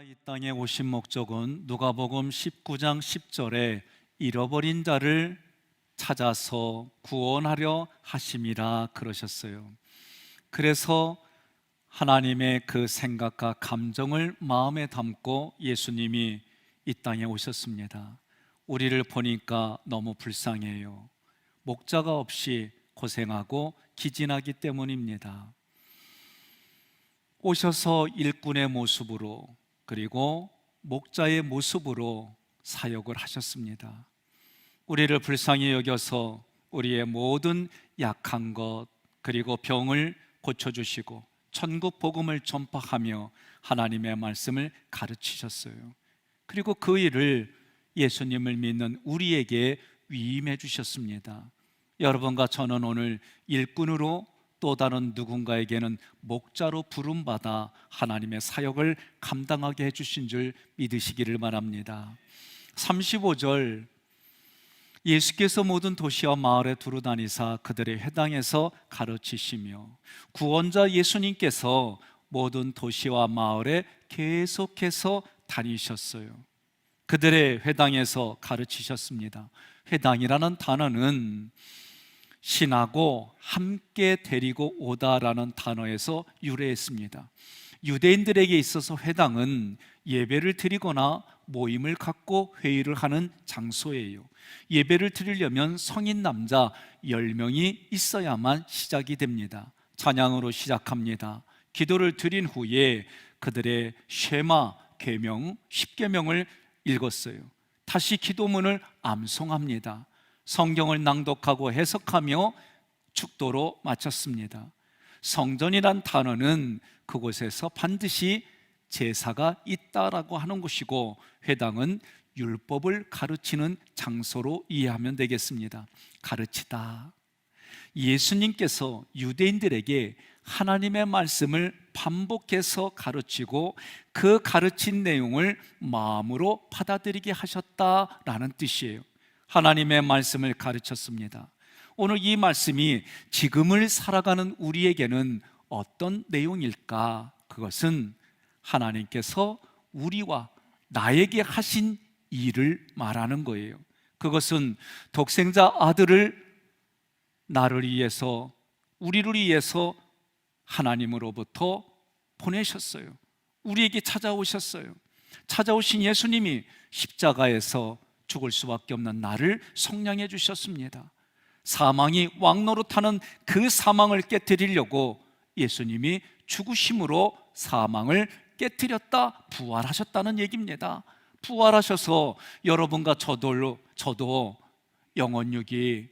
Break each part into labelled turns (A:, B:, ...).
A: 예수님께서 이 땅에 오신 목적은 누가복음 19장 10절에 잃어버린 자를 찾아서 구원하려 하심이라 그러셨어요. 그래서 하나님의 그 생각과 감정을 마음에 담고 예수님이 이 땅에 오셨습니다. 우리를 보니까 너무 불쌍해요. 목자가 없이 고생하고 기진하기 때문입니다. 오셔서 일꾼의 모습으로 그리고 목자의 모습으로 사역을 하셨습니다. 우리를 불쌍히 여겨서 우리의 모든 약한 것 그리고 병을 고쳐주시고 천국 복음을 전파하며 하나님의 말씀을 가르치셨어요. 그리고 그 일을 예수님을 믿는 우리에게 위임해 주셨습니다. 여러분과 저는 오늘 일꾼으로 또 다른 누군가에게는 목자로 부름받아 하나님의 사역을 감당하게 해주신 줄 믿으시기를 바랍니다. 35절, 예수께서 모든 도시와 마을에 두루 다니사 그들의 회당에서 가르치시며, 구원자 예수님께서 모든 도시와 마을에 계속해서 다니셨어요. 그들의 회당에서 가르치셨습니다. 회당이라는 단어는 신하고 함께 데리고 오다라는 단어에서 유래했습니다. 유대인들에게 있어서 회당은 예배를 드리거나 모임을 갖고 회의를 하는 장소예요. 예배를 드리려면 성인 남자 10명이 있어야만 시작이 됩니다. 찬양으로 시작합니다. 기도를 드린 후에 그들의 쉐마, 계명, 10계명을 읽었어요. 다시 기도문을 암송합니다. 성경을 낭독하고 해석하며 축도로 마쳤습니다. 성전이란 단어는 그곳에서 반드시 제사가 있다라고 하는 것이고, 회당은 율법을 가르치는 장소로 이해하면 되겠습니다. 가르치다. 예수님께서 유대인들에게 하나님의 말씀을 반복해서 가르치고 그 가르친 내용을 마음으로 받아들이게 하셨다라는 뜻이에요. 하나님의 말씀을 가르쳤습니다. 오늘 이 말씀이 지금을 살아가는 우리에게는 어떤 내용일까? 그것은 하나님께서 우리와 나에게 하신 일을 말하는 거예요. 그것은 독생자 아들을 나를 위해서, 우리를 위해서 하나님으로부터 보내셨어요. 우리에게 찾아오셨어요. 찾아오신 예수님이 십자가에서 죽을 수밖에 없는 나를 속량해 주셨습니다. 사망이 왕노릇하는 그 사망을 깨뜨리려고 예수님이 죽으심으로 사망을 깨뜨렸다, 부활하셨다는 얘기입니다. 부활하셔서 여러분과 저도 영혼육이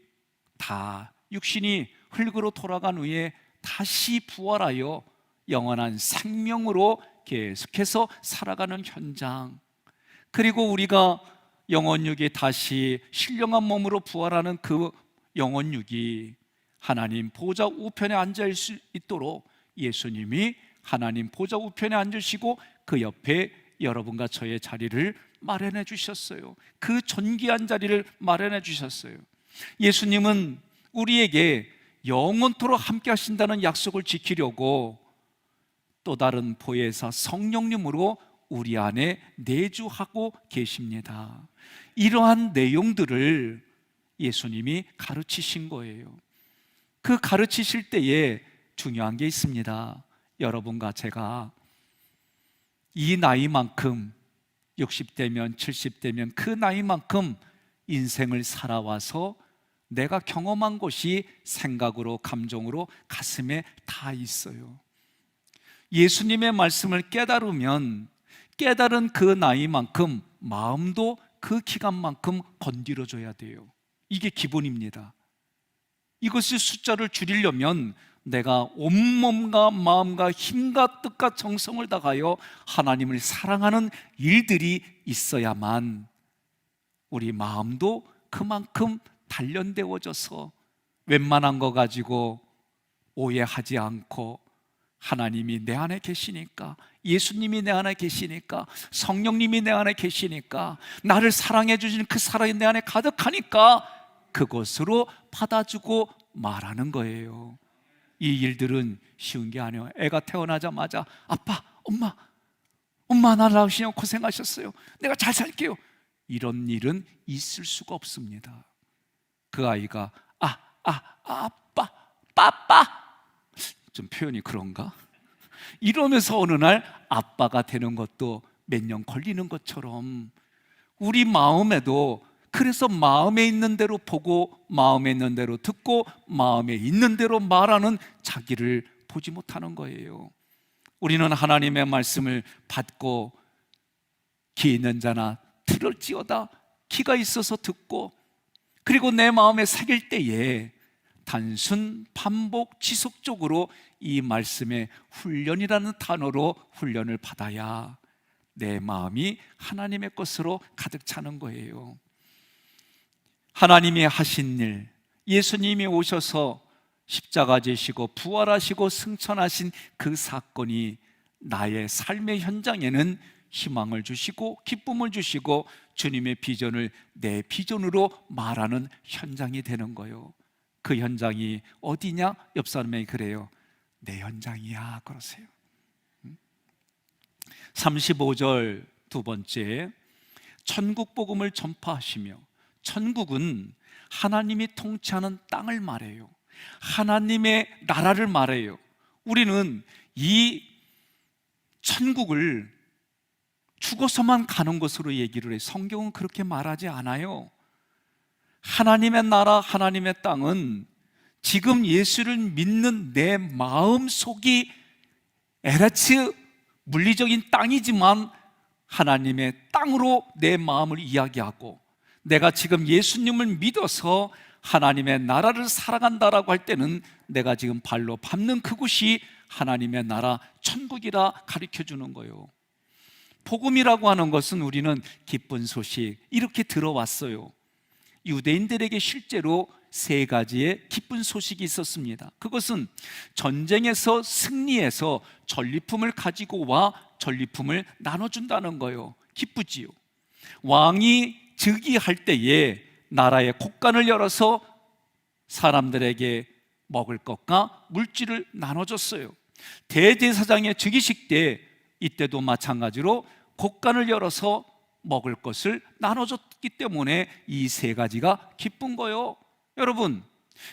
A: 다 육신이 흙으로 돌아간 후에 다시 부활하여 영원한 생명으로 계속해서 살아가는 현장, 그리고 우리가 영혼육이 다시 신령한 몸으로 부활하는 그 영혼육이 하나님 보좌 우편에 앉을 수 있도록 예수님이 하나님 보좌 우편에 앉으시고 그 옆에 여러분과 저의 자리를 마련해 주셨어요. 그 존귀한 자리를 마련해 주셨어요. 예수님은 우리에게 영원토록 함께 하신다는 약속을 지키려고 또 다른 보혜사 성령님으로 우리 안에 내주하고 계십니다. 이러한 내용들을 예수님이 가르치신 거예요. 그 가르치실 때에 중요한 게 있습니다. 여러분과 제가 이 나이만큼, 60대면 70대면 그 나이만큼 인생을 살아와서 내가 경험한 것이 생각으로, 감정으로 가슴에 다 있어요. 예수님의 말씀을 깨달으면 깨달은 그 나이만큼 마음도 그 기간만큼 건드려줘야 돼요. 이게 기본입니다. 이것이 숫자를 줄이려면 내가 온몸과 마음과 힘과 뜻과 정성을 다하여 하나님을 사랑하는 일들이 있어야만 우리 마음도 그만큼 단련되어져서 웬만한 거 가지고 오해하지 않고, 하나님이 내 안에 계시니까, 예수님이 내 안에 계시니까, 성령님이 내 안에 계시니까, 나를 사랑해 주시는 그 사랑이 내 안에 가득하니까 그것으로 받아주고 말하는 거예요. 이 일들은 쉬운 게 아니에요. 애가 태어나자마자 아빠, 엄마, 엄마 나 낳으시냐고 고생하셨어요. 내가 잘 살게요. 이런 일은 있을 수가 없습니다. 그 아이가 아빠 빠빠 좀 표현이 그런가? 이러면서 어느 날 아빠가 되는 것도 몇 년 걸리는 것처럼 우리 마음에도, 그래서 마음에 있는 대로 보고 마음에 있는 대로 듣고 마음에 있는 대로 말하는 자기를 보지 못하는 거예요. 우리는 하나님의 말씀을 받고 귀 있는 자나 들을지어다 귀가 있어서 듣고, 그리고 내 마음에 새길 때에 단순 반복 지속적으로 이 말씀의 훈련이라는 단어로 훈련을 받아야 내 마음이 하나님의 것으로 가득 차는 거예요. 하나님이 하신 일, 예수님이 오셔서 십자가 지시고 부활하시고 승천하신 그 사건이 나의 삶의 현장에는 희망을 주시고 기쁨을 주시고 주님의 비전을 내 비전으로 말하는 현장이 되는 거예요. 그 현장이 어디냐? 옆 사람에게 그래요. 내 현장이야 그러세요. 35절 두 번째, 천국 복음을 전파하시며. 천국은 하나님이 통치하는 땅을 말해요. 하나님의 나라를 말해요. 우리는 이 천국을 죽어서만 가는 것으로 얘기를 해요. 성경은 그렇게 말하지 않아요. 하나님의 나라, 하나님의 땅은 지금 예수를 믿는 내 마음 속이 에레츠 물리적인 땅이지만 하나님의 땅으로 내 마음을 이야기하고, 내가 지금 예수님을 믿어서 하나님의 나라를 살아간다라고 할 때는 내가 지금 발로 밟는 그곳이 하나님의 나라 천국이라 가르쳐 주는 거예요. 복음이라고 하는 것은 우리는 기쁜 소식 이렇게 들어왔어요. 유대인들에게 실제로 세 가지의 기쁜 소식이 있었습니다. 그것은 전쟁에서 승리해서 전리품을 가지고 와 전리품을 나눠준다는 거예요. 기쁘지요. 왕이 즉위할 때에 나라의 곳간을 열어서 사람들에게 먹을 것과 물질을 나눠줬어요. 대제사장의 즉위식 때, 이때도 마찬가지로 곳간을 열어서 먹을 것을 나눠줬기 때문에 이 세 가지가 기쁜 거예요.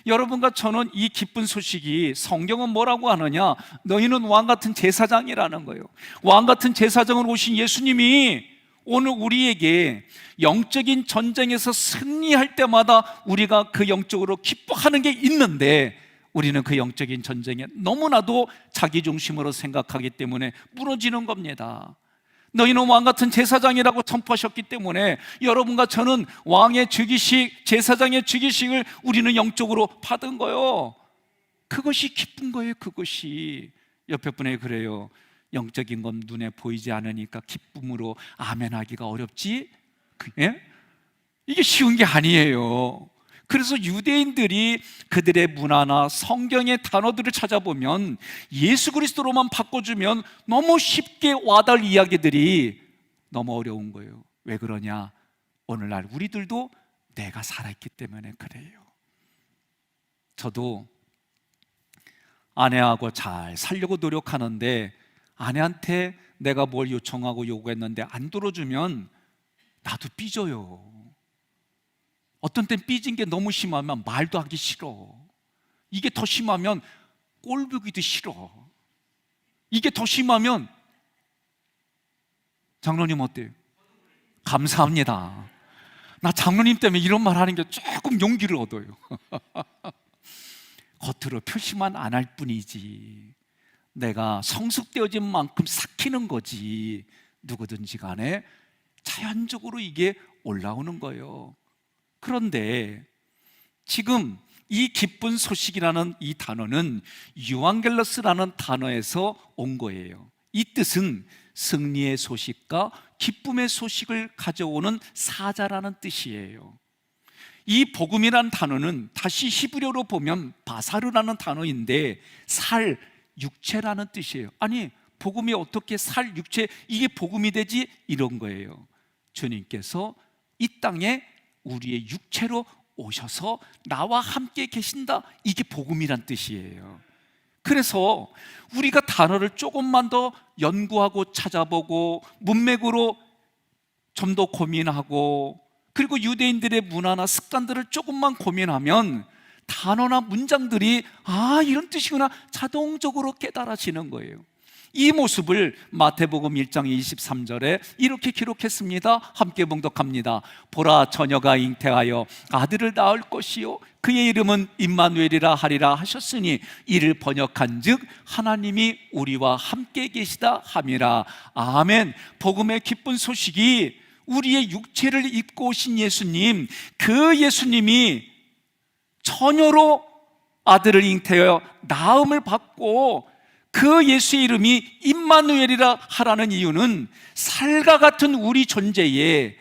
A: 여러분과 저는 이 기쁜 소식이, 성경은 뭐라고 하느냐? 너희는 왕같은 제사장이라는 거예요. 왕같은 제사장으로 오신 예수님이 오늘 우리에게 영적인 전쟁에서 승리할 때마다 우리가 그 영적으로 기뻐하는 게 있는데, 우리는 그 영적인 전쟁에 너무나도 자기중심으로 생각하기 때문에 무너지는 겁니다. 너희는 왕같은 제사장이라고 선포하셨기 때문에 여러분과 저는 왕의 즉위식, 제사장의 즉위식을 우리는 영적으로 받은 거예요. 그것이 기쁜 거예요. 그것이. 옆에 분에게 그래요. 영적인 건 눈에 보이지 않으니까 기쁨으로 아멘하기가 어렵지? 예? 이게 쉬운 게 아니에요. 그래서 유대인들이 그들의 문화나 성경의 단어들을 찾아보면 예수 그리스도로만 바꿔주면 너무 쉽게 와닿을 이야기들이 너무 어려운 거예요. 왜 그러냐? 오늘날 우리들도 내가 살아있기 때문에 그래요. 저도 아내하고 잘 살려고 노력하는데, 아내한테 내가 뭘 요청하고 요구했는데 안 들어주면 나도 삐져요. 어떤 땐 삐진 게 너무 심하면 말도 하기 싫어. 이게 더 심하면 꼴보기도 싫어. 이게 더 심하면, 장로님 어때요? 감사합니다. 나 장로님 때문에 이런 말 하는 게 조금 용기를 얻어요. 겉으로 표시만 안 할 뿐이지 내가 성숙되어진 만큼 삭히는 거지, 누구든지 간에 자연적으로 이게 올라오는 거예요. 그런데 지금 이 기쁜 소식이라는 이 단어는 유앙겔로스라는 단어에서 온 거예요. 이 뜻은 승리의 소식과 기쁨의 소식을 가져오는 사자라는 뜻이에요. 이 복음이라는 단어는 다시 히브리어로 보면 바사르라는 단어인데 살, 육체라는 뜻이에요. 아니, 복음이 어떻게 살, 육체, 이게 복음이 되지? 이런 거예요. 주님께서 이 땅에 우리의 육체로 오셔서 나와 함께 계신다, 이게 복음이란 뜻이에요. 그래서 우리가 단어를 조금만 더 연구하고 찾아보고 문맥으로 좀 더 고민하고, 그리고 유대인들의 문화나 습관들을 조금만 고민하면 단어나 문장들이 이런 뜻이구나 자동적으로 깨달아지는 거예요. 이 모습을 마태복음 1장 23절에 이렇게 기록했습니다. 함께 봉독합니다. 보라, 처녀가 잉태하여 아들을 낳을 것이요 그의 이름은 임마누엘이라 하리라 하셨으니 이를 번역한즉 하나님이 우리와 함께 계시다 함이라. 아멘. 복음의 기쁜 소식이 우리의 육체를 입고 오신 예수님, 그 예수님이 처녀로 아들을 잉태하여 낳음을 받고 그 예수의 이름이 임마누엘이라 하라는 이유는 살과 같은 우리 존재에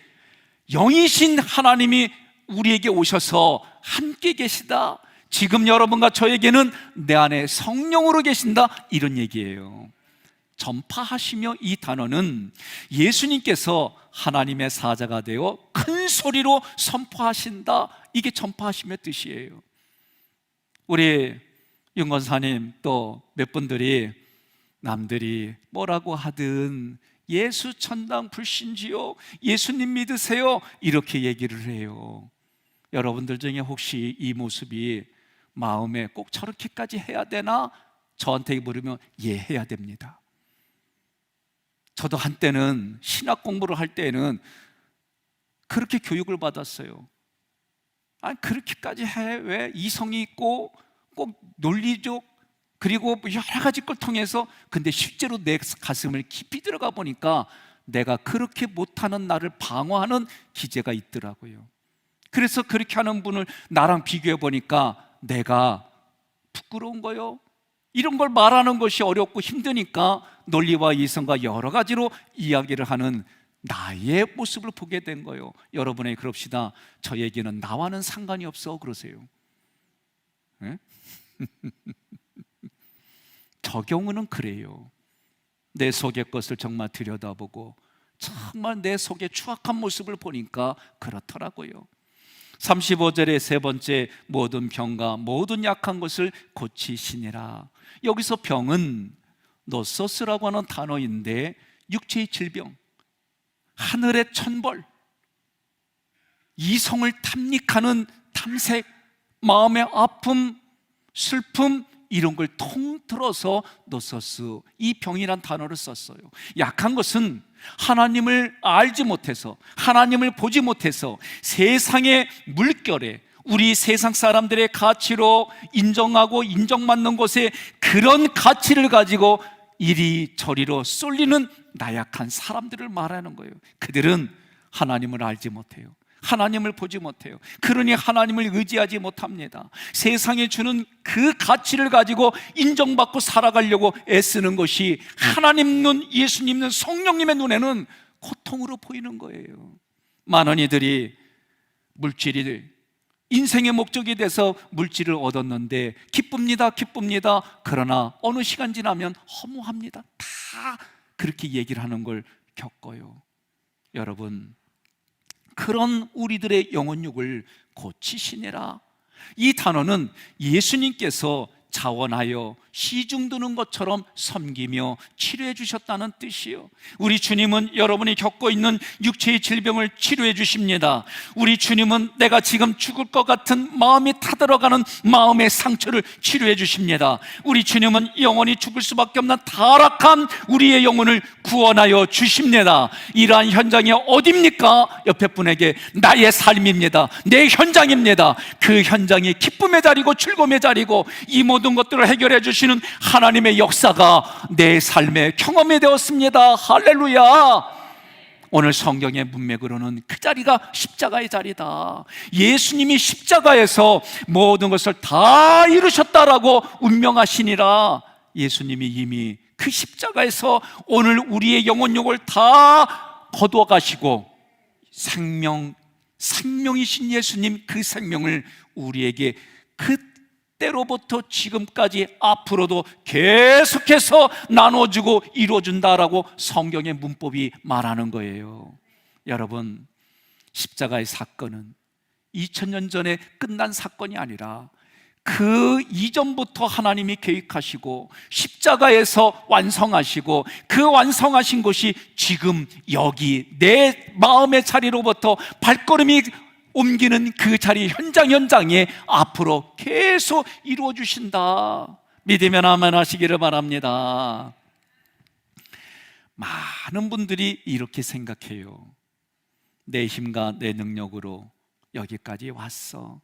A: 영이신 하나님이 우리에게 오셔서 함께 계시다, 지금 여러분과 저에게는 내 안에 성령으로 계신다, 이런 얘기예요. 전파하시며, 이 단어는 예수님께서 하나님의 사자가 되어 큰 소리로 선포하신다, 이게 전파하심의 뜻이에요. 우리 윤건사님 또 몇 분들이 남들이 뭐라고 하든 예수 천당 불신지요, 예수님 믿으세요, 이렇게 얘기를 해요. 여러분들 중에 혹시 이 모습이 마음에 꼭 저렇게까지 해야 되나? 저한테 물으면 예, 해야 됩니다. 저도 한때는 신학 공부를 할 때는 그렇게 교육을 받았어요. 그렇게까지 해? 왜? 이성이 있고 꼭 논리적, 그리고 여러 가지 걸 통해서. 근데 실제로 내 가슴을 깊이 들어가 보니까 내가 그렇게 못하는 나를 방어하는 기제가 있더라고요. 그래서 그렇게 하는 분을 나랑 비교해 보니까 내가 부끄러운 거요. 이런 걸 말하는 것이 어렵고 힘드니까 논리와 이성과 여러 가지로 이야기를 하는 나의 모습을 보게 된 거예요. 여러분에게 그럽시다. 저에게는 나와는 상관이 없어, 그러세요. 네? 저 경우는 그래요. 내 속의 것을 정말 들여다보고 정말 내 속의 추악한 모습을 보니까 그렇더라고요. 35절의 세 번째, 모든 병과 모든 약한 것을 고치시니라. 여기서 병은 노소스라고 하는 단어인데 육체의 질병, 하늘의 천벌, 이성을 탐닉하는 탐색, 마음의 아픔, 슬픔, 이런 걸 통틀어서 노소스, 이 병이란 단어를 썼어요. 약한 것은 하나님을 알지 못해서, 하나님을 보지 못해서 세상의 물결에, 우리 세상 사람들의 가치로 인정하고 인정받는 곳에 그런 가치를 가지고 이리저리로 쏠리는 나약한 사람들을 말하는 거예요. 그들은 하나님을 알지 못해요. 하나님을 보지 못해요. 그러니 하나님을 의지하지 못합니다. 세상에 주는 그 가치를 가지고 인정받고 살아가려고 애쓰는 것이 하나님 눈, 예수님 눈, 성령님의 눈에는 고통으로 보이는 거예요. 많은 이들이 물질이 인생의 목적이 돼서 물질을 얻었는데 기쁩니다, 기쁩니다. 그러나 어느 시간 지나면 허무합니다. 다 그렇게 얘기를 하는 걸 겪어요. 여러분, 그런 우리들의 영혼육을 고치시니라. 이 단어는 예수님께서 자원하여 시중드는 것처럼 섬기며 치료해 주셨다는 뜻이요, 우리 주님은 여러분이 겪고 있는 육체의 질병을 치료해 주십니다. 우리 주님은 내가 지금 죽을 것 같은 마음이 타들어가는 마음의 상처를 치료해 주십니다. 우리 주님은 영원히 죽을 수밖에 없는 타락한 우리의 영혼을 구원하여 주십니다. 이러한 현장이 어딥니까? 옆에 분에게 나의 삶입니다, 내 현장입니다. 그 현장이 기쁨의 자리고 즐거움의 자리고 이 모든 것들을 해결해 주시는 하나님의 역사가 내 삶의 경험이 되었습니다. 할렐루야. 오늘 성경의 문맥으로는 그 자리가 십자가의 자리다. 예수님이 십자가에서 모든 것을 다 이루셨다라고 운명하시니라. 예수님이 이미 그 십자가에서 오늘 우리의 영혼욕을 다 거두어 가시고 생명이신 예수님, 그 생명을 우리에게 그때로부터 지금까지 앞으로도 계속해서 나눠주고 이루어준다라고 성경의 문법이 말하는 거예요. 여러분, 십자가의 사건은 2000년 전에 끝난 사건이 아니라 그 이전부터 하나님이 계획하시고 십자가에서 완성하시고 그 완성하신 것이 지금 여기 내 마음의 자리로부터 발걸음이 옮기는 그 자리 현장에 앞으로 계속 이루어 주신다. 믿으면 아멘 하시기를 바랍니다. 많은 분들이 이렇게 생각해요. 내 힘과 내 능력으로 여기까지 왔어.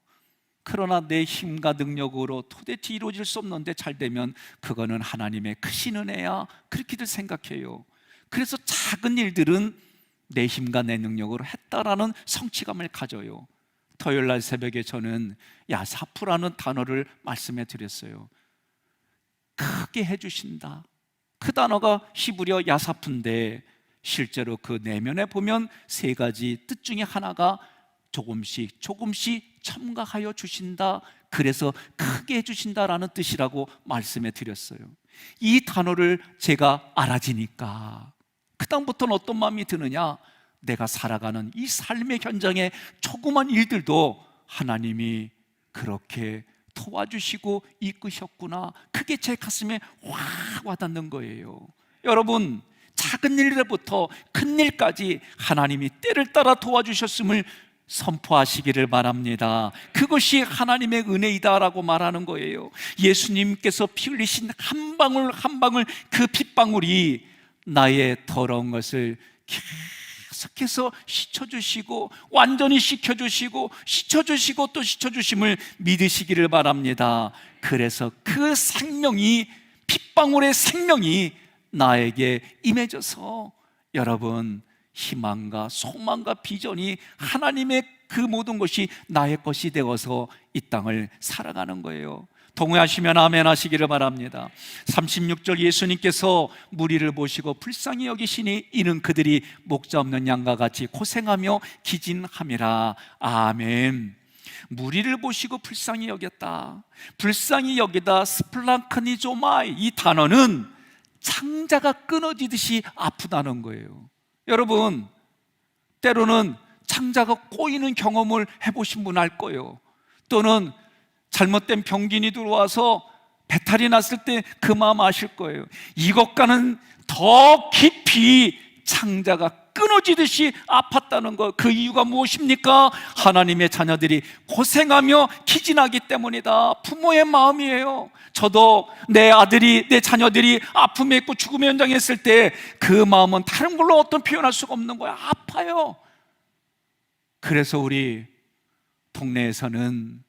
A: 그러나 내 힘과 능력으로 도대체 이루어질 수 없는데 잘 되면 그거는 하나님의 크신 은혜야. 그렇게들 생각해요. 그래서 작은 일들은 내 힘과 내 능력으로 했다라는 성취감을 가져요. 토요일날 새벽에 저는 야사프라는 단어를 말씀해 드렸어요. 크게 해주신다. 그 단어가 히브리어 야사프인데 실제로 그 내면에 보면 세 가지 뜻 중에 하나가 조금씩 첨가하여 주신다. 그래서 크게 해주신다라는 뜻이라고 말씀해 드렸어요. 이 단어를 제가 알아지니까 그 다음부터는 어떤 마음이 드느냐, 내가 살아가는 이 삶의 현장에 조그만 일들도 하나님이 그렇게 도와주시고 이끄셨구나. 그게 제 가슴에 확 와닿는 거예요. 여러분, 작은 일부터 큰 일까지 하나님이 때를 따라 도와주셨음을 선포하시기를 바랍니다. 그것이 하나님의 은혜이다라고 말하는 거예요. 예수님께서 피 흘리신 한 방울 한 방울, 그 핏방울이 나의 더러운 것을 계속해서 씻어주시고 완전히 씻겨주시고 씻어주시고 또 씻어주심을 믿으시기를 바랍니다. 그래서 그 생명이, 핏방울의 생명이 나에게 임해져서 여러분, 희망과 소망과 비전이 하나님의 그 모든 것이 나의 것이 되어서 이 땅을 살아가는 거예요. 동의하시면 아멘 하시기를 바랍니다. 36절, 예수님께서 무리를 보시고 불쌍히 여기시니 이는 그들이 목자 없는 양과 같이 고생하며 기진함이라. 아멘. 무리를 보시고 불쌍히 여겼다. 불쌍히 여기다 스플랑크니조마이, 이 단어는 창자가 끊어지듯이 아프다는 거예요. 여러분, 때로는 창자가 꼬이는 경험을 해보신 분 알 거예요. 또는 잘못된 병균이 들어와서 배탈이 났을 때 그 마음 아실 거예요. 이것과는 더 깊이 창자가 끊어지듯이 아팠다는 것. 그 이유가 무엇입니까? 하나님의 자녀들이 고생하며 기진하기 때문이다. 부모의 마음이에요. 저도 내 아들이, 내 자녀들이 아픔에 있고 죽음의 현장에 있을 때 그 마음은 다른 걸로 어떤 표현할 수가 없는 거야. 아파요. 그래서 우리 동네에서는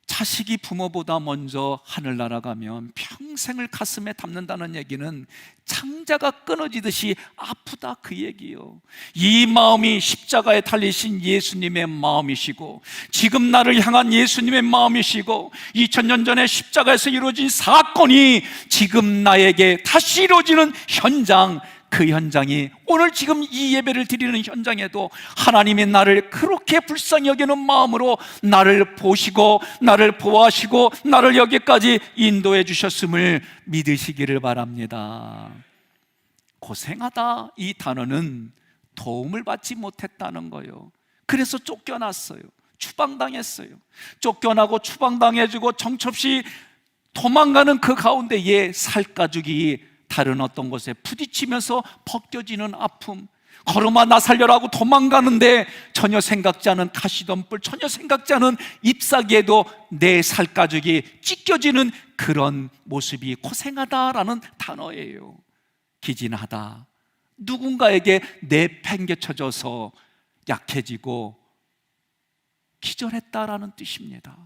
A: 자식이 부모보다 먼저 하늘나라 가면 평생을 가슴에 담는다는 얘기는 창자가 끊어지듯이 아프다, 그 얘기요. 이 마음이 십자가에 달리신 예수님의 마음이시고 지금 나를 향한 예수님의 마음이시고 2000년 전에 십자가에서 이루어진 사건이 지금 나에게 다시 이루어지는 현장, 그 현장이 오늘 지금 이 예배를 드리는 현장에도 하나님이 나를 그렇게 불쌍히 여기는 마음으로 나를 보시고 나를 보호하시고 나를 여기까지 인도해 주셨음을 믿으시기를 바랍니다. 고생하다, 이 단어는 도움을 받지 못했다는 거예요. 그래서 쫓겨났어요. 추방당했어요. 쫓겨나고 추방당해지고 정처없이 도망가는 그 가운데에 살가죽이 다른 어떤 곳에 부딪히면서 벗겨지는 아픔, 걸음아 나 살려라고 도망가는데 전혀 생각지 않은 가시덤불, 전혀 생각지 않은 잎사귀에도 내 살가죽이 찢겨지는 그런 모습이 고생하다라는 단어예요. 기진하다, 누군가에게 내팽개쳐져서 약해지고 기절했다라는 뜻입니다.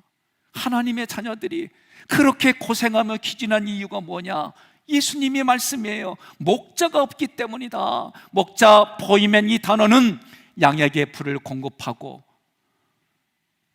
A: 하나님의 자녀들이 그렇게 고생하며 기진한 이유가 뭐냐? 예수님의 말씀이에요. 목자가 없기 때문이다. 목자, 보이면 이 단어는 양에게 풀을 공급하고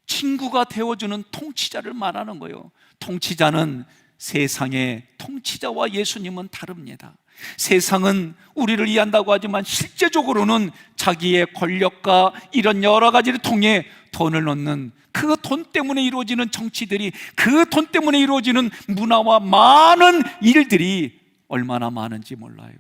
A: 친구가 되어주는 통치자를 말하는 거예요. 통치자는 세상의 통치자와 예수님은 다릅니다. 세상은 우리를 이해한다고 하지만 실제적으로는 자기의 권력과 이런 여러 가지를 통해 돈을 넣는, 그 돈 때문에 이루어지는 정치들이, 그 돈 때문에 이루어지는 문화와 많은 일들이 얼마나 많은지 몰라요.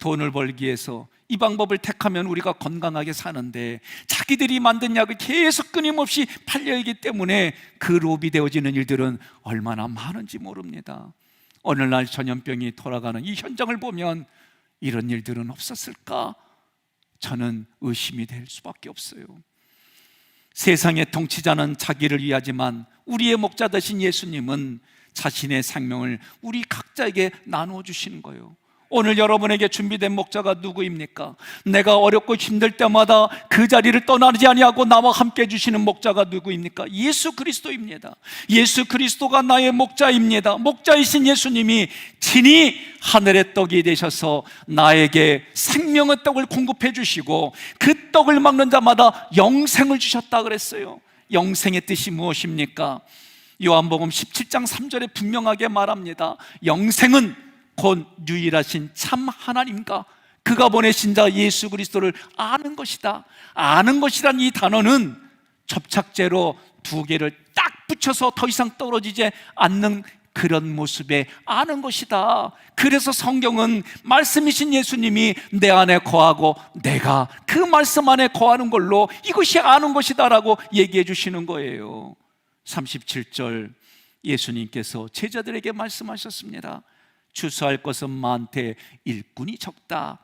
A: 돈을 벌기 위해서 이 방법을 택하면 우리가 건강하게 사는데 자기들이 만든 약을 계속 끊임없이 팔려있기 때문에 그 로비 되어지는 일들은 얼마나 많은지 모릅니다. 어느 날 전염병이 돌아가는 이 현장을 보면 이런 일들은 없었을까? 저는 의심이 될 수밖에 없어요. 세상의 통치자는 자기를 위하지만 우리의 목자 되신 예수님은 자신의 생명을 우리 각자에게 나누어 주시는 거예요. 오늘 여러분에게 준비된 목자가 누구입니까? 내가 어렵고 힘들 때마다 그 자리를 떠나지 아니하고 나와 함께 해주시는 목자가 누구입니까? 예수 그리스도입니다. 예수 그리스도가 나의 목자입니다. 목자이신 예수님이 친히 하늘의 떡이 되셔서 나에게 생명의 떡을 공급해 주시고 그 떡을 먹는 자마다 영생을 주셨다 그랬어요. 영생의 뜻이 무엇입니까? 요한복음 17장 3절에 분명하게 말합니다. 영생은 곧 유일하신 참 하나님과 그가 보내신 자 예수 그리스도를 아는 것이다. 아는 것이란 이 단어는 접착제로 두 개를 딱 붙여서 더 이상 떨어지지 않는 그런 모습에 아는 것이다. 그래서 성경은 말씀이신 예수님이 내 안에 거하고 내가 그 말씀 안에 거하는 걸로 이것이 아는 것이다 라고 얘기해 주시는 거예요. 37절 예수님께서 제자들에게 말씀하셨습니다. 추수할 것은 많되 일꾼이 적다.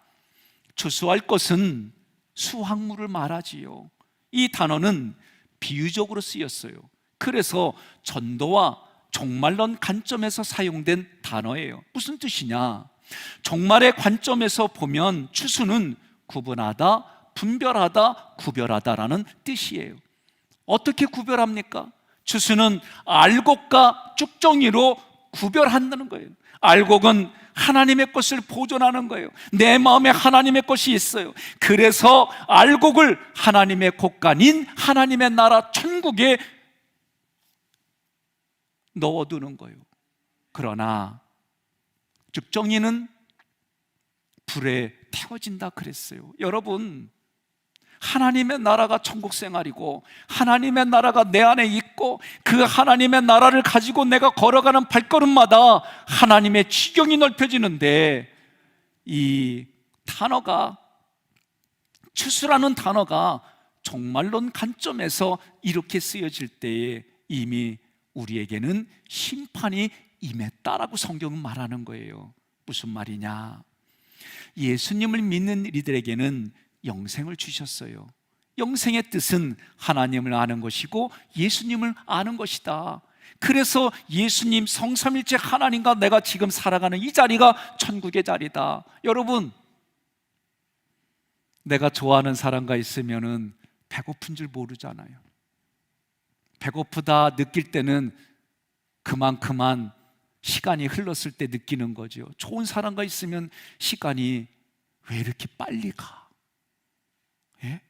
A: 추수할 것은 수확물을 말하지요. 이 단어는 비유적으로 쓰였어요. 그래서 전도와 종말론 관점에서 사용된 단어예요. 무슨 뜻이냐? 종말의 관점에서 보면 추수는 구분하다, 분별하다, 구별하다라는 뜻이에요. 어떻게 구별합니까? 추수는 알곡과 쭉정이로 구별한다는 거예요. 알곡은 하나님의 것을 보존하는 거예요. 내 마음에 하나님의 것이 있어요. 그래서 알곡을 하나님의 곳간인 하나님의 나라 천국에 넣어두는 거예요. 그러나 쭉정이는 불에 태워진다 그랬어요. 여러분, 하나님의 나라가 천국 생활이고 하나님의 나라가 내 안에 있고 그 하나님의 나라를 가지고 내가 걸어가는 발걸음마다 하나님의 지경이 넓혀지는데, 이 단어가, 추수라는 단어가 종말론 관점에서 이렇게 쓰여질 때에 이미 우리에게는 심판이 임했다라고 성경은 말하는 거예요. 무슨 말이냐? 예수님을 믿는 이들에게는 영생을 주셨어요. 영생의 뜻은 하나님을 아는 것이고 예수님을 아는 것이다. 그래서 예수님 성삼일체 하나님과 내가 지금 살아가는 이 자리가 천국의 자리다. 여러분, 내가 좋아하는 사람과 있으면은 배고픈 줄 모르잖아요. 배고프다 느낄 때는 그만큼만 시간이 흘렀을 때 느끼는 거죠. 좋은 사람과 있으면 시간이 왜 이렇게 빨리 가? 예?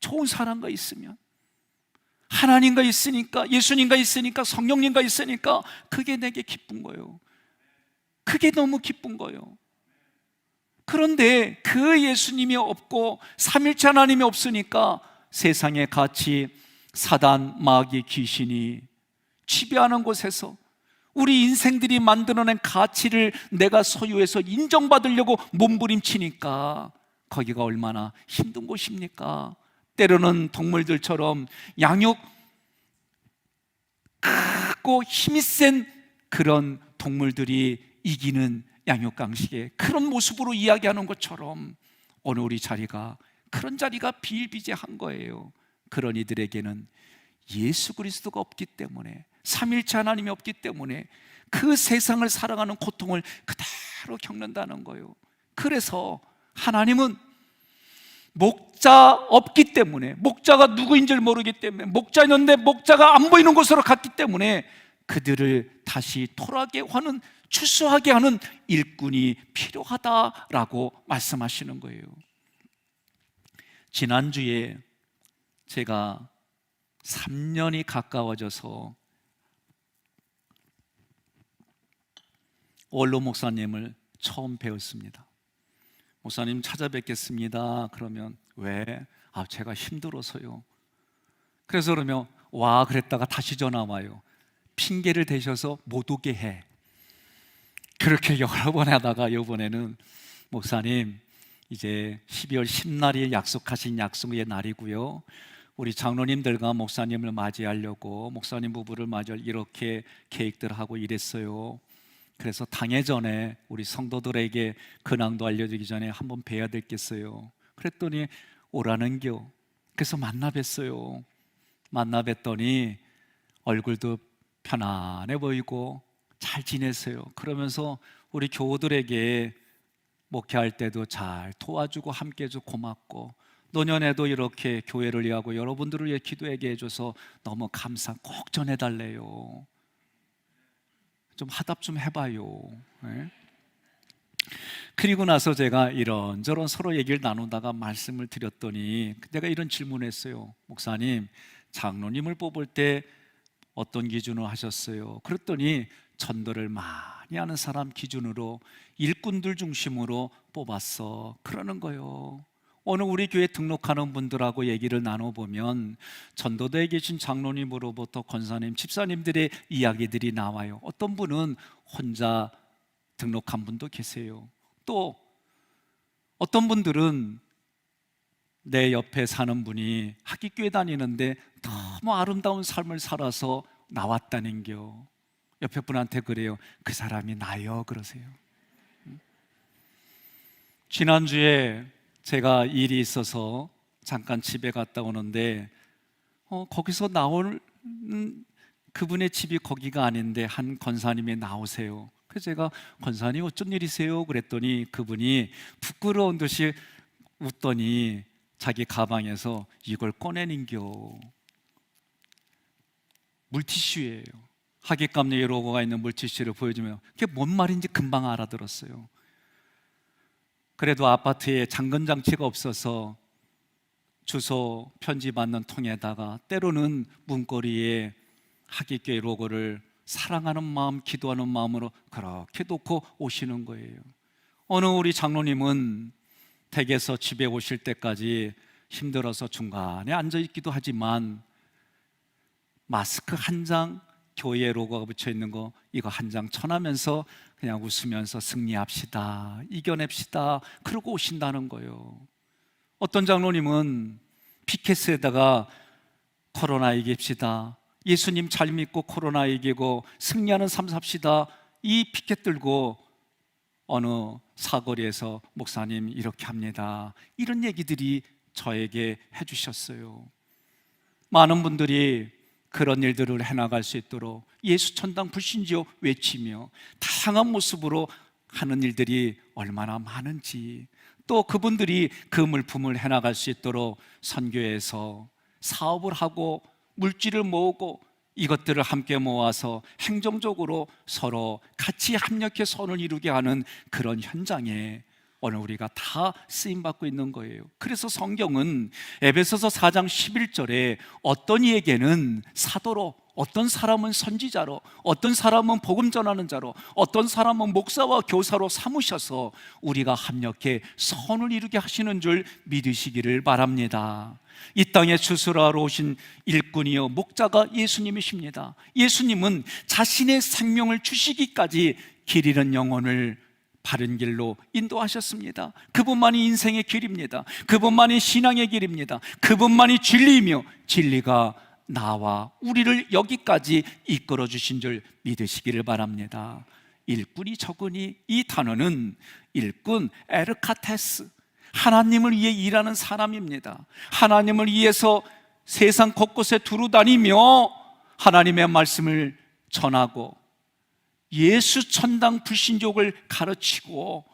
A: 좋은 사람과 있으면, 하나님과 있으니까, 예수님과 있으니까, 성령님과 있으니까 그게 내게 기쁜 거예요. 그게 너무 기쁜 거예요. 그런데 그 예수님이 없고 삼일체 하나님이 없으니까 세상의 가치, 사단, 마귀, 귀신이 지배하는 곳에서 우리 인생들이 만들어낸 가치를 내가 소유해서 인정받으려고 몸부림치니까 거기가 얼마나 힘든 곳입니까? 때로는 동물들처럼 양육, 크고 힘이 센 그런 동물들이 이기는 양육강식의 그런 모습으로 이야기하는 것처럼 오늘 우리 자리가 그런 자리가 비일비재한 거예요. 그런 이들에게는 예수 그리스도가 없기 때문에, 삼일체 하나님이 없기 때문에 그 세상을 살아가는 고통을 그대로 겪는다는 거예요. 그래서 하나님은 목자 없기 때문에, 목자가 누구인 줄 모르기 때문에, 목자 있는데 목자가 안 보이는 곳으로 갔기 때문에 그들을 다시 돌아게 하는, 추수하게 하는 일꾼이 필요하다라고 말씀하시는 거예요. 지난주에 제가 3년이 가까워져서 원로 목사님을 처음 배웠습니다. 목사님 찾아뵙겠습니다. 그러면 왜? 제가 힘들어서요. 그래서 그러면 와 그랬다가 다시 전화 와요. 핑계를 대셔서 못 오게 해. 그렇게 여러 번 하다가 이번에는 목사님 이제 12월 10날이 약속하신 약속의 날이고요. 우리 장로님들과 목사님을 맞이하려고 목사님 부부를 맞이할 이렇게 계획들 하고 이랬어요. 그래서 당회 전에 우리 성도들에게 근황도 알려주기 전에 한번 뵈야 되겠어요. 그랬더니 오라는겨. 그래서 만나 뵀어요. 만나 뵀더니 얼굴도 편안해 보이고 잘 지냈어요. 그러면서 우리 교우들에게 목회할 때도 잘 도와주고 함께 해주고 고맙고, 노년에도 이렇게 교회를 위하고 여러분들을 위해 기도하게 해줘서 너무 꼭 전해달래요. 좀 화답 좀 해봐요. 네? 그리고 나서 제가 이런저런 서로 얘기를 나누다가 말씀을 드렸더니 내가 이런 질문을 했어요. 목사님, 장로님을 뽑을 때 어떤 기준으로 하셨어요? 그랬더니 전도를 많이 하는 사람 기준으로 일꾼들 중심으로 뽑았어, 그러는 거예요. 오늘 우리 교회 등록하는 분들하고 얘기를 나눠보면 전도대에 계신 장로님으로부터 권사님, 집사님들의 이야기들이 나와요. 어떤 분은 혼자 등록한 분도 계세요. 또 어떤 분들은 내 옆에 사는 분이 학기교회 다니는데 너무 아름다운 삶을 살아서 나왔다는겨. 옆에 분한테 그래요. 그 사람이 나요, 그러세요. 지난주에 제가 일이 있어서 잠깐 집에 갔다 오는데 거기서 나오는 그분의 집이 거기가 아닌데 한 권사님이 나오세요. 그래서 제가 권사님 어쩐 일이세요? 그랬더니 그분이 부끄러운 듯이 웃더니 자기 가방에서 이걸 꺼내는겨. 물티슈예요. 하객감리의 로고가 있는 물티슈를 보여주면 그게 뭔 말인지 금방 알아들었어요. 그래도 아파트에 잠금장치가 없어서 주소 편지 받는 통에다가 때로는 문고리에 하객교회 로고를 사랑하는 마음, 기도하는 마음으로 그렇게 놓고 오시는 거예요. 어느 우리 장로님은 댁에서 집에 오실 때까지 힘들어서 중간에 앉아있기도 하지만 마스크 한 장, 교회 로고가 붙여있는 거 이거 한 장 쳐나면서 그냥 웃으면서 승리합시다, 이겨냅시다, 그러고 오신다는 거예요. 어떤 장로님은 피켓에다가 코로나 이깁시다, 예수님 잘 믿고 코로나 이기고 승리하는 삶 삽시다, 이 피켓 들고 어느 사거리에서 목사님 이렇게 합니다, 이런 얘기들이 저에게 해주셨어요. 많은 분들이 그런 일들을 해나갈 수 있도록 예수 천당 불신지요 외치며 다양한 모습으로 하는 일들이 얼마나 많은지, 또 그분들이 그 물품을 해나갈 수 있도록 선교에서 사업을 하고 물질을 모으고 이것들을 함께 모아서 행정적으로 서로 같이 협력해 선을 이루게 하는 그런 현장에 오늘 우리가 다 쓰임받고 있는 거예요. 그래서 성경은 에베소서 4장 11절에 어떤 이에게는 사도로, 어떤 사람은 선지자로, 어떤 사람은 복음 전하는 자로, 어떤 사람은 목사와 교사로 삼으셔서 우리가 합력해 선을 이루게 하시는 줄 믿으시기를 바랍니다. 이 땅에 주술하러 오신 일꾼이요 목자가 예수님이십니다. 예수님은 자신의 생명을 주시기까지 길 잃은 영혼을 바른 길로 인도하셨습니다. 그분만이 인생의 길입니다. 그분만이 신앙의 길입니다. 그분만이 진리이며 진리가 나와 우리를 여기까지 이끌어 주신 줄 믿으시기를 바랍니다. 일꾼이 적으니, 이 단어는 일꾼, 에르카테스, 하나님을 위해 일하는 사람입니다. 하나님을 위해서 세상 곳곳에 두루다니며 하나님의 말씀을 전하고 예수 천당 불신족을 가르치고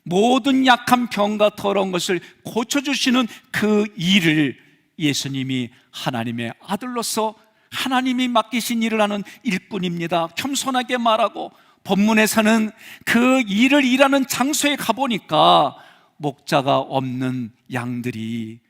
A: 모든 약한 병과 더러운 것을 고쳐주시는 그 일을 예수님이 하나님의 아들로서 하나님이 맡기신 일을 하는 일꾼입니다. 겸손하게 말하고 본문에서는 그 일을 일하는 장소에 가보니까 목자가 없는 양들이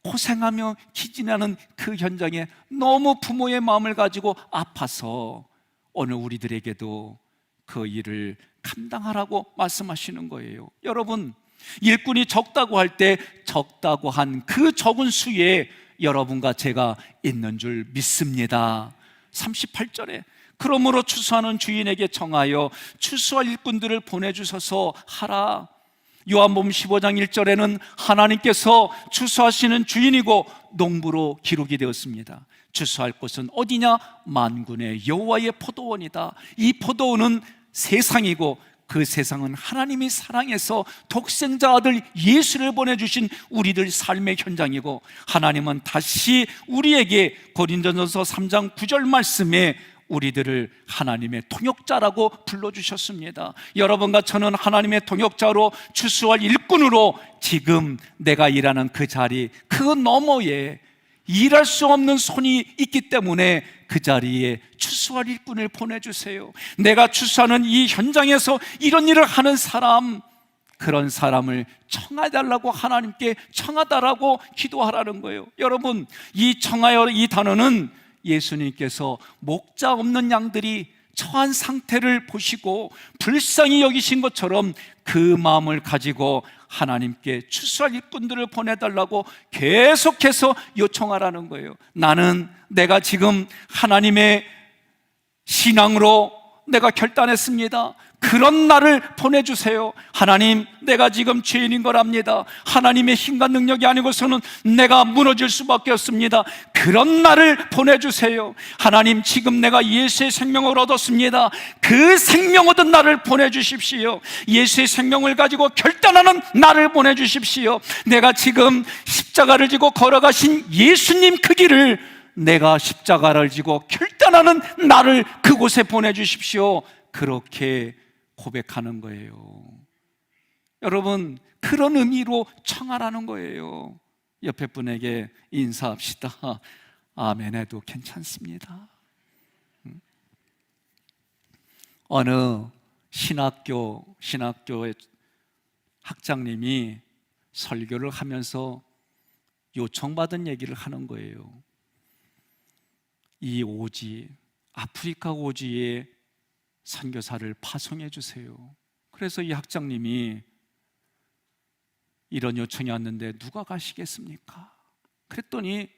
A: 고생하며 기진하는 그 현장에 너무 부모의 마음을 가지고 아파서 오늘 우리들에게도 그 일을 감당하라고 말씀하시는 거예요. 여러분, 일꾼이 적다고 할 때 적다고 한 그 적은 수에 여러분과 제가 있는 줄 믿습니다. 38절에 그러므로 추수하는 주인에게 청하여 추수할 일꾼들을 보내주셔서 하라. 요한복음 15장 1절에는 하나님께서 추수하시는 주인이고 농부로 기록이 되었습니다. 추수할 곳은 어디냐? 만군의 여호와의 포도원이다. 이 포도원은 세상이고 그 세상은 하나님이 사랑해서 독생자 아들 예수를 보내주신 우리들 삶의 현장이고, 하나님은 다시 우리에게 고린도전서 3장 9절 말씀에 우리들을 하나님의 통역자라고 불러주셨습니다. 여러분과 저는 하나님의 통역자로, 추수할 일꾼으로 지금 내가 일하는 그 자리, 그 너머에 일할 수 없는 손이 있기 때문에 그 자리에 추수할 일꾼을 보내주세요. 내가 추수하는 이 현장에서 이런 일을 하는 사람, 그런 사람을 청하달라고, 하나님께 청하다라고 기도하라는 거예요. 여러분, 이 청하여, 이 단어는 예수님께서 목자 없는 양들이 처한 상태를 보시고 불쌍히 여기신 것처럼 그 마음을 가지고 하나님께 추수할 일꾼들을 보내달라고 계속해서 요청하라는 거예요. 나는 내가 지금 하나님의 신앙으로 내가 결단했습니다. 그런 나를 보내주세요. 하나님, 내가 지금 죄인인 걸 압니다. 하나님의 힘과 능력이 아니고서는 내가 무너질 수밖에 없습니다. 그런 나를 보내주세요. 하나님, 지금 내가 예수의 생명을 얻었습니다. 그 생명 얻은 나를 보내주십시오. 예수의 생명을 가지고 결단하는 나를 보내주십시오. 내가 지금 십자가를 지고 걸어가신 예수님 그 길을, 내가 십자가를 지고 결단하는 나를 그곳에 보내주십시오. 그렇게 고백하는 거예요. 여러분, 그런 의미로 청하라는 거예요. 옆에 분에게 인사합시다. 아멘 해도 괜찮습니다. 어느 신학교의 학장님이 설교를 하면서 요청받은 얘기를 하는 거예요. 이 오지, 아프리카 오지에 선교사를 파송해 주세요. 그래서 이 학장님이 이런 요청이 왔는데 누가 가시겠습니까? 그랬더니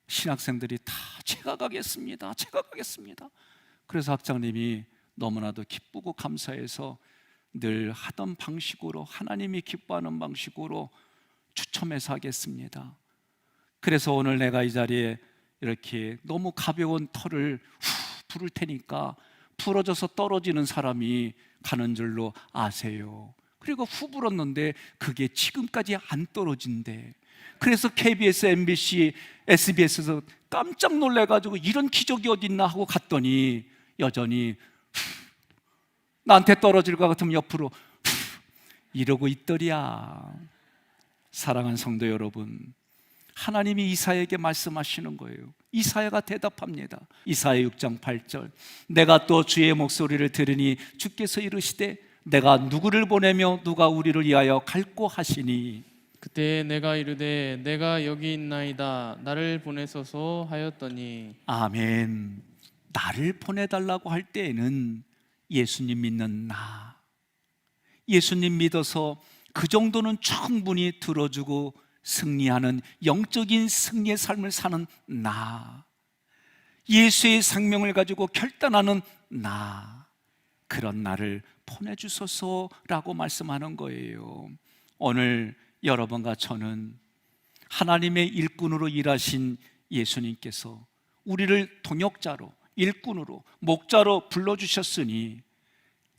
A: 신학생들이 다 제가 가겠습니다. 제가 가겠습니다. 그래서 학장님이 너무나도 기쁘고 감사해서 늘 하던 방식으로, 하나님이 기뻐하는 방식으로 추첨해서 하겠습니다. 그래서 오늘 내가 이 자리에 이렇게 너무 가벼운 털을 부를 테니까 부러져서 떨어지는 사람이 가는 줄로 아세요. 그리고 후 불었는데 그게 지금까지 안 떨어진대. 그래서 KBS, MBC, SBS에서 깜짝 놀래가지고 이런 기적이 어딨나 하고 갔더니 여전히 나한테 떨어질 것 같으면 옆으로 이러고 있더랴. 사랑하는 성도 여러분, 하나님이 이사야에게 말씀하시는 거예요. 이사야가 대답합니다. 이사야 6장 8절, 내가 또 주의 목소리를 들으니 주께서 이르시되 내가 누구를 보내며 누가 우리를 위하여 갈고 하시니.
B: 그때 내가 이르되 내가 여기 있나이다 나를 보내소서 하였더니.
A: 아멘. 나를 보내달라고 할 때에는 예수님 믿는 나, 예수님 믿어서 그 정도는 충분히 들어주고 승리하는 영적인 승리의 삶을 사는 나, 예수의 생명을 가지고 결단하는 나, 그런 나를 보내주소서라고 말씀하는 거예요. 오늘 여러분과 저는 하나님의 일꾼으로 일하신 예수님께서 우리를 동역자로, 일꾼으로, 목자로 불러주셨으니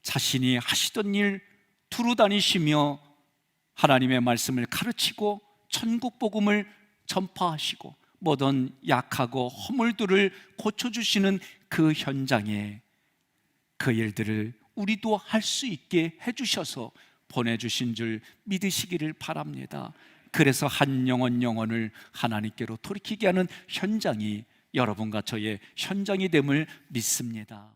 A: 자신이 하시던 일 두루 다니시며 하나님의 말씀을 가르치고 천국 복음을 전파하시고 모든 약하고 허물들을 고쳐주시는 그 현장에 그 일들을 우리도 할 수 있게 해주셔서 보내주신 줄 믿으시기를 바랍니다. 그래서 한 영혼을 하나님께로 돌이키게 하는 현장이 여러분과 저의 현장이 됨을 믿습니다.